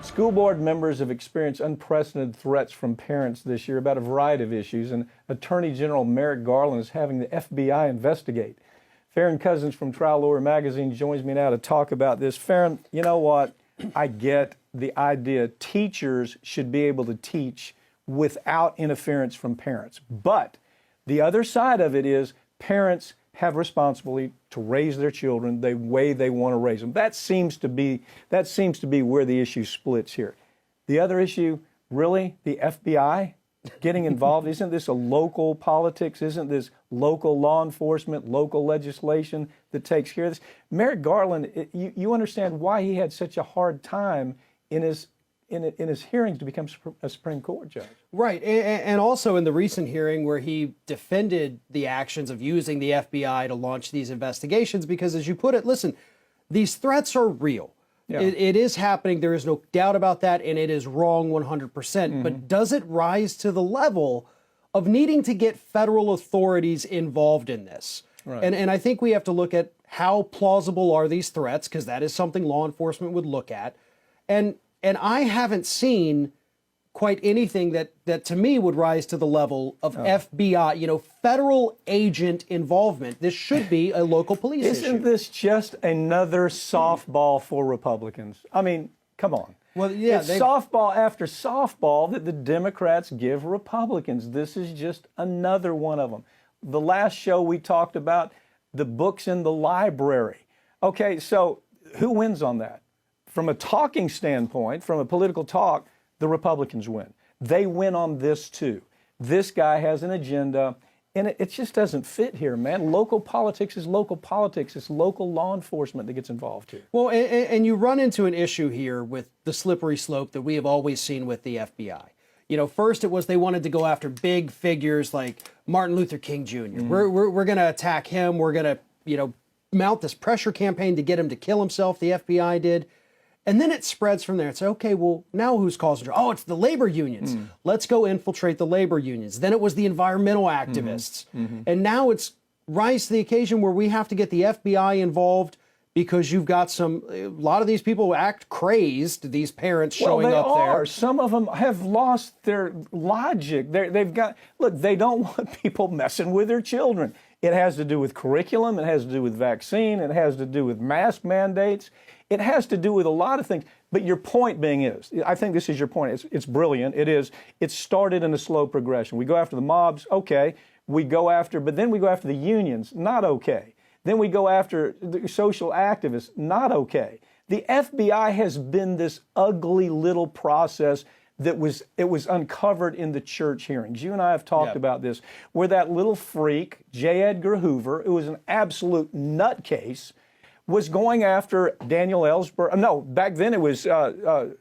School board members have experienced unprecedented threats from parents this year about a variety of issues, and Attorney General Merrick Garland is having the FBI investigate. Farron Cousins from Trial Lawyer Magazine joins me now to talk about this. Farron, you know what? I get the idea teachers should be able to teach without interference from parents. But the other side of it is parents have responsibility to raise their children the way they want to raise them. That seems to be where the issue splits here. The other issue, really, the FBI getting involved. Isn't this a local politics? Isn't this local law enforcement, local legislation that takes care of this? Merrick Garland, you understand why he had such a hard time in his hearings to become a Supreme Court judge. Right, and also in the recent hearing where he defended the actions of using the FBI to launch these investigations because, as you put it, listen, these threats are real. Yeah. It is happening. There is no doubt about that, and it is wrong 100%. Mm-hmm. But does it rise to the level of needing to get federal authorities involved in this? Right. And I think we have to look at how plausible are these threats, because that is something law enforcement would look at. And I haven't seen quite anything that to me would rise to the level of FBI, federal agent involvement. This should be a local police issue. Isn't this just another softball for Republicans? I mean, come on. Well, yeah, it's softball after softball that the Democrats give Republicans. This is just another one of them. The last show we talked about the books in the library. Okay, so who wins on that? From a talking standpoint, from a political talk, the Republicans win. They win on this too. This guy has an agenda, and it just doesn't fit here, man. Local politics is local politics. It's local law enforcement that gets involved here. Well, and you run into an issue here with the slippery slope that we have always seen with the FBI. First it was they wanted to go after big figures like Martin Luther King Jr. Mm-hmm. We're going to attack him. We're going to, mount this pressure campaign to get him to kill himself. The FBI did. And then it spreads from there. It's okay, well, now who's causing trouble? Oh, it's the labor unions. Mm. Let's go infiltrate the labor unions. Then it was the environmental activists. Mm-hmm. Mm-hmm. And now it's rise to the occasion where we have to get the FBI involved because you've got a lot of these people act crazed, these parents showing up there. Some of them have lost their logic. They don't want people messing with their children. It has to do with curriculum. It has to do with vaccine. It has to do with mask mandates. It has to do with a lot of things. But your point being is, I think this is your point. It's brilliant. It started in a slow progression. We go after the mobs, okay. But then we go after the unions, not okay. Then we go after the social activists, not okay. The FBI has been this ugly little process that was uncovered in the church hearings. You and I have talked about this, where that little freak, J. Edgar Hoover, who was an absolute nutcase, was going after Daniel Ellsberg. No, back then it was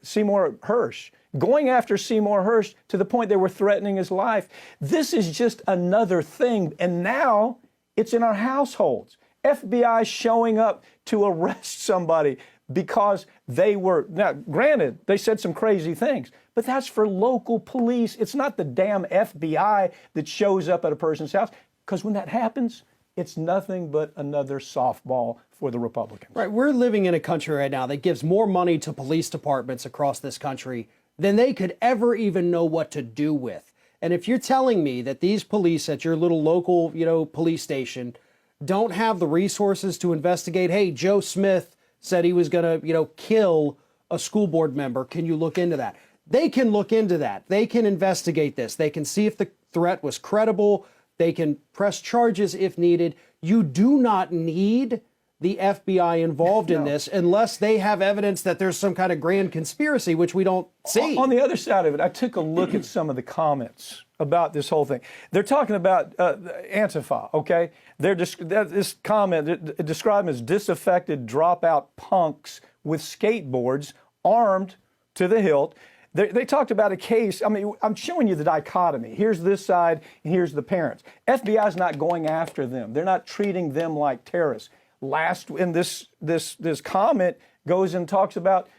Seymour Hersh. Going after Seymour Hersh to the point they were threatening his life. This is just another thing. And now it's in our households. FBI showing up to arrest somebody because now granted, they said some crazy things, but that's for local police. It's not the damn FBI that shows up at a person's house, because when that happens, it's nothing but another softball for the Republicans. Right. We're living in a country right now that gives more money to police departments across this country than they could ever even know what to do with. And if you're telling me that these police at your little local, police station don't have the resources to investigate, hey, Joe Smith said he was going to, kill a school board member, can you look into that? They can look into that. They can investigate this. They can see if the threat was credible. They can press charges if needed. You do not need the FBI involved in this unless they have evidence that there's some kind of grand conspiracy, which we don't see. On the other side of it, I took a look at some of the comments about this whole thing. They're talking about Antifa, okay? This comment described them as disaffected dropout punks with skateboards armed to the hilt. They talked about a case. I mean, I'm showing you the dichotomy. Here's this side, and here's the parents. FBI's not going after them. They're not treating them like terrorists. This comment goes and talks about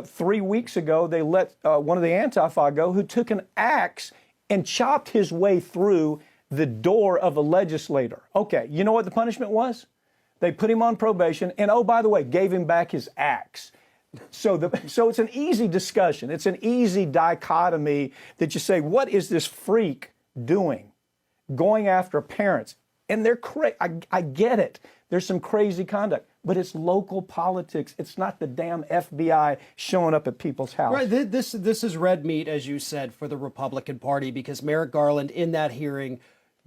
3 weeks ago they let one of the Antifa go who took an axe and chopped his way through the door of a legislator. Okay, you know what the punishment was? They put him on probation and, oh, by the way, gave him back his axe. So it's an easy discussion. It's an easy dichotomy that you say, what is this freak doing? Going after parents. And they're crazy. I get it. There's some crazy conduct, but it's local politics. It's not the damn FBI showing up at people's house. Right. This is red meat, as you said, for the Republican Party, because Merrick Garland in that hearing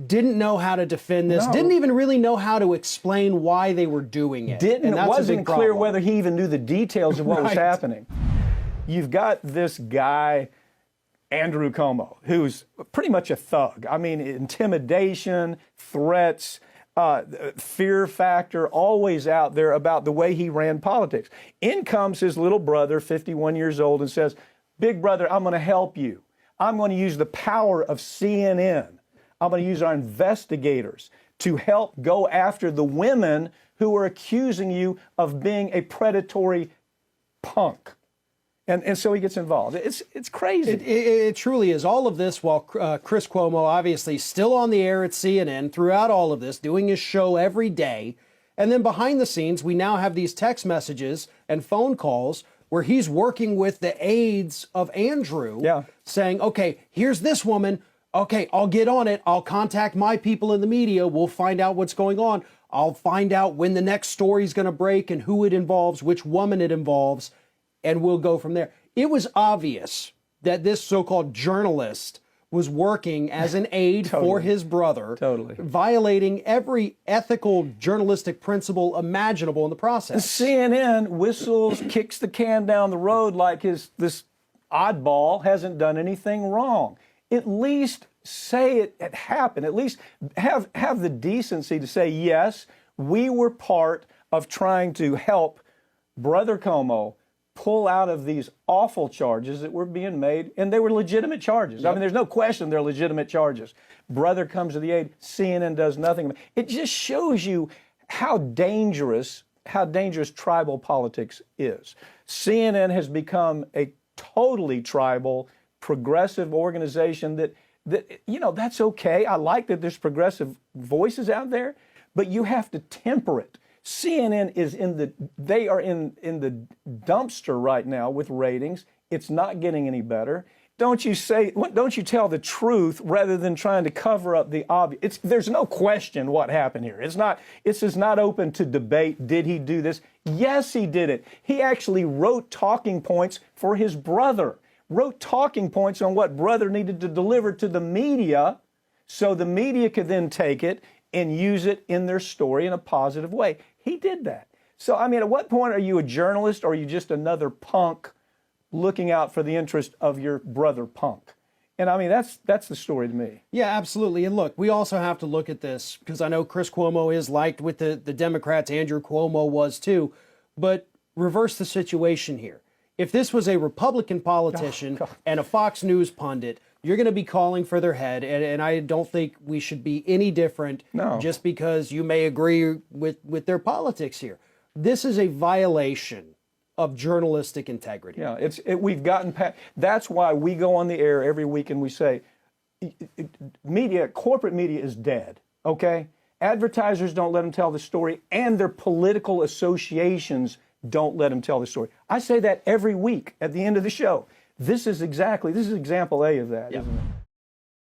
didn't know how to defend this, didn't even really know how to explain why they were doing it. It wasn't clear whether he even knew the details of what was happening. You've got this guy, Andrew Cuomo, who's pretty much a thug. I mean, intimidation, threats, fear factor, always out there about the way he ran politics. In comes his little brother, 51 years old, and says, "Big brother, I'm going to help you. I'm going to use the power of CNN. I'm going to use our investigators to help go after the women who are accusing you of being a predatory punk." And so he gets involved. It's crazy. It truly is. All of this while Chris Cuomo, obviously still on the air at CNN throughout all of this, doing his show every day. And then behind the scenes, we now have these text messages and phone calls where he's working with the aides of Andrew, saying, okay, here's this woman. Okay, I'll get on it. I'll contact my people in the media. We'll find out what's going on. I'll find out when the next story is going to break and who it involves, which woman it involves, and we'll go from there. It was obvious that this so-called journalist was working as an aide for his brother, violating every ethical journalistic principle imaginable in the process. CNN whistles, kicks the can down the road like this oddball hasn't done anything wrong. At least say it happened. At least have the decency to say, yes, we were part of trying to help Brother Cuomo pull out of these awful charges that were being made, and they were legitimate charges. I mean, there's no question they're legitimate charges. Brother comes to the aid, CNN does nothing. It just shows you how dangerous tribal politics is. CNN has become a totally tribal, progressive organization that that's okay. I like that there's progressive voices out there, but you have to temper it. CNN is in the dumpster right now with ratings. It's not getting any better. Don't you tell the truth rather than trying to cover up the obvious? There's no question what happened here. This is not open to debate. Did he do this? Yes, he did it. He actually wrote talking points for his brother, wrote talking points on what brother needed to deliver to the media so the media could then take it and use it in their story in a positive way. He did that. So, I mean, at what point are you a journalist or are you just another punk looking out for the interest of your brother punk? And I mean, that's the story to me. Yeah, absolutely. And look, we also have to look at this because I know Chris Cuomo is liked with the Democrats. Andrew Cuomo was too. But reverse the situation here. If this was a Republican politician and a Fox News pundit, you're going to be calling for their head, and I don't think we should be any different just because you may agree with their politics here. This is a violation of journalistic integrity. Yeah, we've gotten past. That's why we go on the air every week and we say, corporate media is dead, okay? Advertisers don't let them tell the story, and their political associations don't let them tell the story. I say that every week at the end of the show. This is example A of that, isn't it?